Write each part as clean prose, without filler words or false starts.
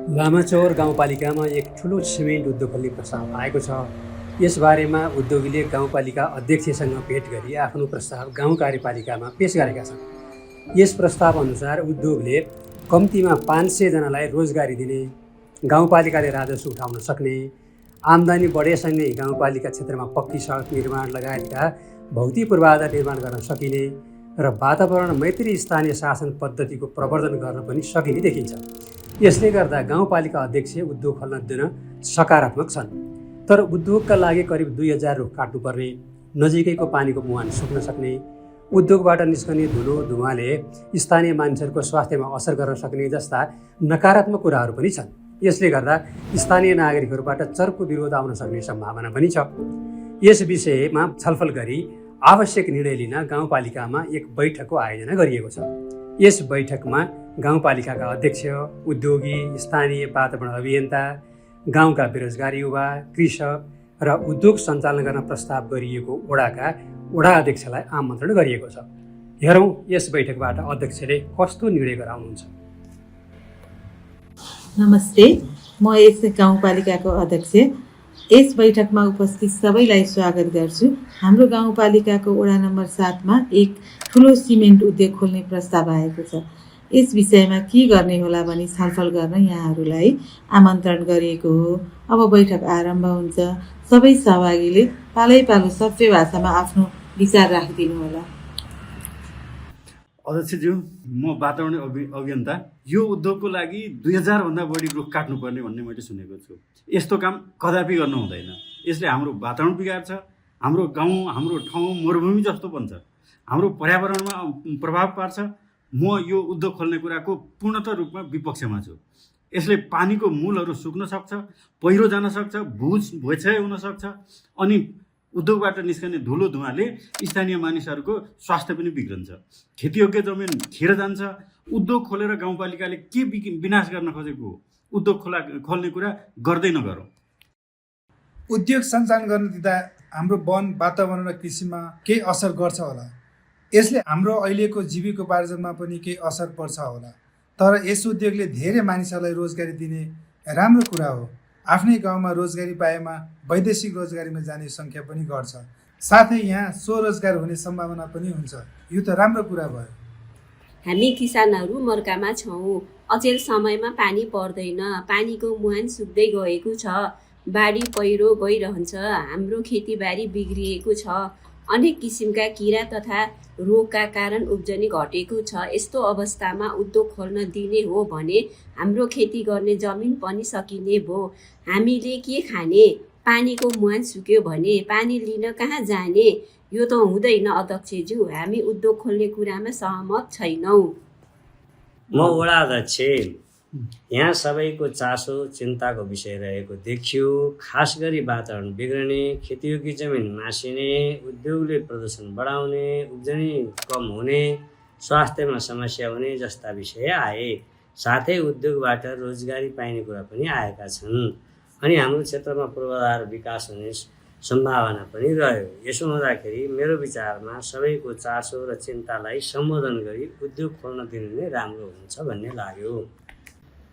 लामाचौर गाउँपालिकामा एक ठुलो सिमेन्ट उद्योग खोल्ने प्रस्ताव आएको छ। यसबारेमा उद्योगीले गाउँपालिका अध्यक्षसँग भेट गरी आफ्नो प्रस्ताव गाउँ कार्यपालिकामा पेश गरेका छन्। यस प्रस्ताव अनुसार उद्योगले कम्तीमा 500 जनालाई रोजगारी दिने, गाउँपालिकाले राजस्व उठाउन सक्ने, आम्दानी बढेसँगै गाउँपालिका क्षेत्रमा पक्की सडक निर्माण लगायतका भौतिक पूर्वाधार निर्माण गर्न सकिने र वातावरण मैत्री स्थानीय शासन पद्धतिको प्रवर्धन गर्न पनि सकिने देखिन्छ। यसले गर्दा गाउँपालिका अध्यक्ष उद्योग खोल्न दिन सकारात्मक छन्। तर उद्योगका लागि करिब 2000 रुख काट्नुपर्ने, नजिकैको पानीको मुहान सुक्न सक्ने, उद्योगबाट निस्कने धुलो धुवाले स्थानीय मानिसहरूको स्वास्थ्यमा असर गर्न सक्ने जस्ता नकारात्मक कुराहरू पनि छन्। यसले गर्दा स्थानीय नागरिकहरूबाट चर्को विरोध आउन सक्ने सम्भावना पनि छ। यस विषयमा छलफल गरी आवश्यक निर्णय लिन गाउँपालिकामा एक बैठकको आयोजना गरिएको छ। यस बैठकमा गाउँपालिकाका अध्यक्ष, उद्योगी, स्थानीय वातावरण अभियन्ता, गाउँका बेरोजगार युवा, कृषक र उद्योग सञ्चालन गर्न प्रस्ताव गरिएको वडाका वडा अध्यक्षलाई आमन्त्रण गरिएको छ। हेरौँ यस बैठकबाट अध्यक्षले कस्तो निर्णय गराउनुहुन्छ। नमस्ते, म यस गाउँपालिकाको अध्यक्ष। यस बैठकमा उपस्थित सबैलाई स्वागत गर्छु। हाम्रो गाउँपालिकाको वडा नम्बर 7 मा एक ठुलो सिमेन्ट उद्योग खोल्ने प्रस्ताव आएको छ। यस विषयमा के गर्ने होला भनी छलफल गर्न यहाँहरूलाई आमन्त्रण गरिएको हो। अब बैठक आरम्भ हुन्छ। सबै सहभागीले पालैपालो सभ्य भाषामा आफ्नो विचार राखिदिनु होला। अध्यक्षज्यू, म वातावरण अभियन्ता। यो उद्योगको लागि 2000 भन्दा बढी रुख काट्नुपर्ने भन्ने मैले सुनेको छु। यस्तो काम कदापि गर्नु हुँदैन। यसले हाम्रो वातावरण बिगार्छ, हाम्रो गाउँ, हाम्रो ठाउँ मरुभूमि जस्तो बन्छ, हाम्रो पर्यावरणमा प्रभाव पार्छ। म यो उद्योग खोल्ने कुराको पूर्णतः रूपमा विपक्षमा छु। यसले पानीको मूलहरू सुक्न सक्छ, पहिरो जान सक्छ, भुइँक्षय हुन सक्छ, अनि उद्योगबाट निस्कने धुलो धुवाले स्थानीय मानिसहरूको स्वास्थ्य पनि बिग्रन्छ। खेतीयोग्य जमिन खेर जान्छ। उद्योग खोलेर गाउँपालिकाले के विनाश गर्न खोजेको हो? उद्योग खोल्ने कुरा गर्दै नगरौँ। उद्योग सञ्चालन गर्न दिँदा हाम्रो वन, वातावरण र कृषिमा केही असर गर्छ होला। यसले हाम्रो अहिलेको जीविकोपार्जनमा पनि केही असर पर्छ होला। तर यस उद्योगले धेरै मानिसहरूलाई रोजगारी दिने राम्रो कुरा हो। आफ्नै गाउँमा रोजगारी पाएमा वैदेशिक रोजगारीमा जाने सङ्ख्या पनि घट्छ। साथै यहाँ स्वरोजगार हुने सम्भावना पनि हुन्छ। यो त राम्रो कुरा भयो। हामी किसानहरू मर्कामा छौँ। अचेल समयमा पानी पर्दैन, पानीको मुहान सुक्दै गएको छ, बाढी पहिरो गइरहन्छ, हाम्रो खेतीबारी बिग्रिएको छ, अनेक किसिमका किरा तथा रोगका कारण उब्जनी घटेको छ। यस्तो अवस्थामा उद्योग खोल्न दिने हो भने हाम्रो खेती गर्ने जमिन पनि सकिने भो। हामीले के खाने? पानीको मुहान सुक्यो भने पानी लिन कहाँ जाने? यो त हुँदैन अध्यक्षज्यू। हामी उद्योग खोल्ने कुरामा सहमत छैनौँ। म वडा अध्यक्ष, यहाँ सबैको चासो चिन्ताको विषय रहेको देखियो। खास गरी वातावरण बिग्रने, खेतीयोग्य जमिन मासिने, उद्योगले प्रदूषण बढाउने, उब्जनी कम हुने, स्वास्थ्यमा समस्या हुने जस्ता विषय आए। साथै उद्योगबाट रोजगारी पाइने कुरा पनि आएका छन्। अनि हाम्रो क्षेत्रमा पूर्वाधार विकास हुने सम्भावना पनि रह्यो। यसो हुँदाखेरि मेरो विचारमा सबैको चासो र चिन्तालाई सम्बोधन गरी उद्योग खोल्न दिनु नै राम्रो हुन्छ भन्ने लाग्यो।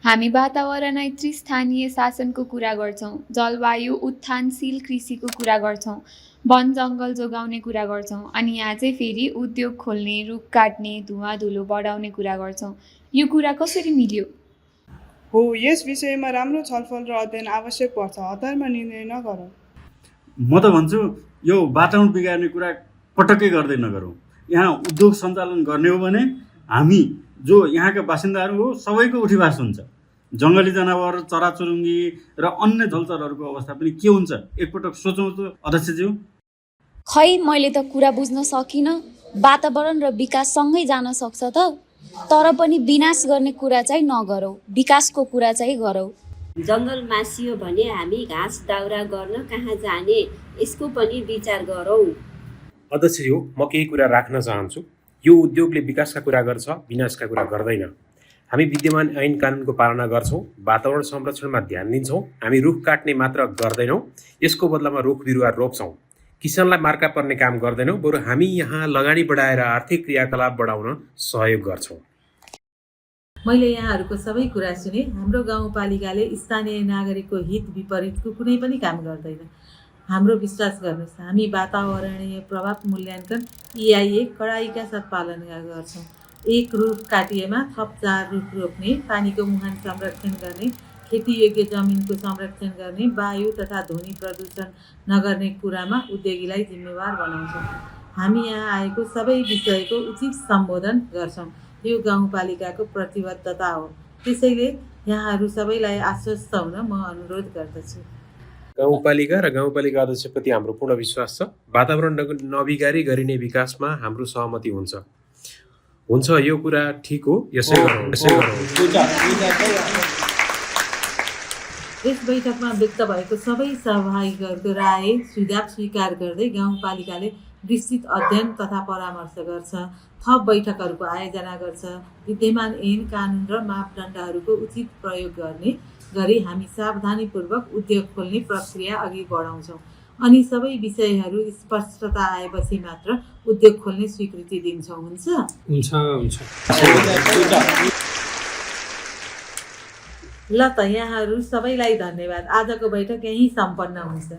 हामी वातावरणैत्री स्थानीय शासनको कुरा गर्छौँ, जलवायु उत्थानशील कृषिको कुरा गर्छौँ, वन जङ्गल जोगाउने कुरा गर्छौँ, अनि यहाँ चाहिँ फेरि उद्योग खोल्ने, रुख काट्ने, धुवा धुलो बढाउने कुरा गर्छौँ। यो कुरा कसरी मिल्यो? हो, यस विषयमा राम्रो छलफल र अध्ययन आवश्यक पर्छ। हतारमा निर्णय नगरौँ। म त भन्छु यो वातावरण बिगार्ने कुरा पटक्कै गर्दै नगरौँ। यहाँ उद्योग सञ्चालन गर्ने हो भने हामी जो यहाँका बासिन्दाहरू हो सबैको उठीवास हुन्छ। जङ्गली जनावर, चराचुरुङ्गी र अन्य जलचरहरूको अवस्था पनि के हुन्छ एकपटक सोचौँ त अध्यक्षज्यू। खै, मैले त कुरा बुझ्न सकिनँ। वातावरण र विकास सँगै जान सक्छ त, तर पनि विनाश गर्ने कुरा चाहिँ नगरौँ, विकासको कुरा चाहिँ गरौँ। जङ्गल मासियो भने हामी घाँस दाउरा गर्न कहाँ जाने? यसको पनि विचार गरौँ। अध्यक्षज्यू, म केही कुरा राख्न चाहन्छु। यो उद्योगले विकासका कुरा गर्छ, विनाशका कुरा गर्दैन। हामी विद्यमान ऐन कानुनको पालना गर्छौँ, वातावरण संरक्षणमा ध्यान दिन्छौँ। हामी रुख काट्ने मात्र गर्दैनौँ, यसको बदलामा रुख बिरुवा रोप्छौँ। किसानलाई मार्का पर्ने काम गर्दैनौँ, बरु हामी यहाँ लगानी बढाएर आर्थिक क्रियाकलाप बढाउन सहयोग गर्छौँ। मैले यहाँहरूको सबै कुरा सुने। हाम्रो गाउँपालिकाले स्थानीय नागरिकको हित विपरीतको कुनै पनि काम गर्दैन। हाम्रो विश्वास गर्नुहोस्, हामी वातावरणीय प्रभाव मूल्याङ्कन EIA कडाइका साथ पालन गर्छौँ। एक रुख काटिएमा थप 4 रुख रोप्ने, पानीको मुहान संरक्षण गर्ने, खेतीयोग्य जमिनको संरक्षण गर्ने, वायु तथा ध्वनि प्रदूषण नगर्ने कुरामा उद्योगीलाई जिम्मेवार बनाउँछौँ। हामी यहाँ आएको सबै विषयको उचित सम्बोधन गर्छौँ। यो गाउँपालिकाको प्रतिबद्धता हो। त्यसैले यहाँहरू सबैलाई आश्वस्त हुन म अनुरोध गर्दछु। गाउँपालिका र गाउँपालिका अध्यक्षप्रति हाम्रो पूर्ण विश्वास छ। वातावरण नबिगारी गरिने विकासमा हाम्रो सहमति हुन्छ। यो कुरा ठिक हो, यसै गरौँ। यस बैठकमा व्यक्त भएको सबै सहभागीहरूको राय सुझाव स्वीकार गर्दै गाउँपालिकाले विस्तृत अध्ययन तथा परामर्श गर्छ, थप बैठकहरूको आयोजना गर्छ, विद्यमान ऐन कानुन र मापदण्डहरूको उचित प्रयोग गर्ने गरी हामी सावधानीपूर्वक उद्योग खोल्ने प्रक्रिया अघि बढाउँछौँ अनि सबै विषयहरू स्पष्टता आएपछि मात्र उद्योग खोल्ने स्वीकृति दिन्छौँ। हुन्छ। ल त यहाँहरू सबैलाई धन्यवाद। आजको बैठक यहीँ सम्पन्न हुन्छ।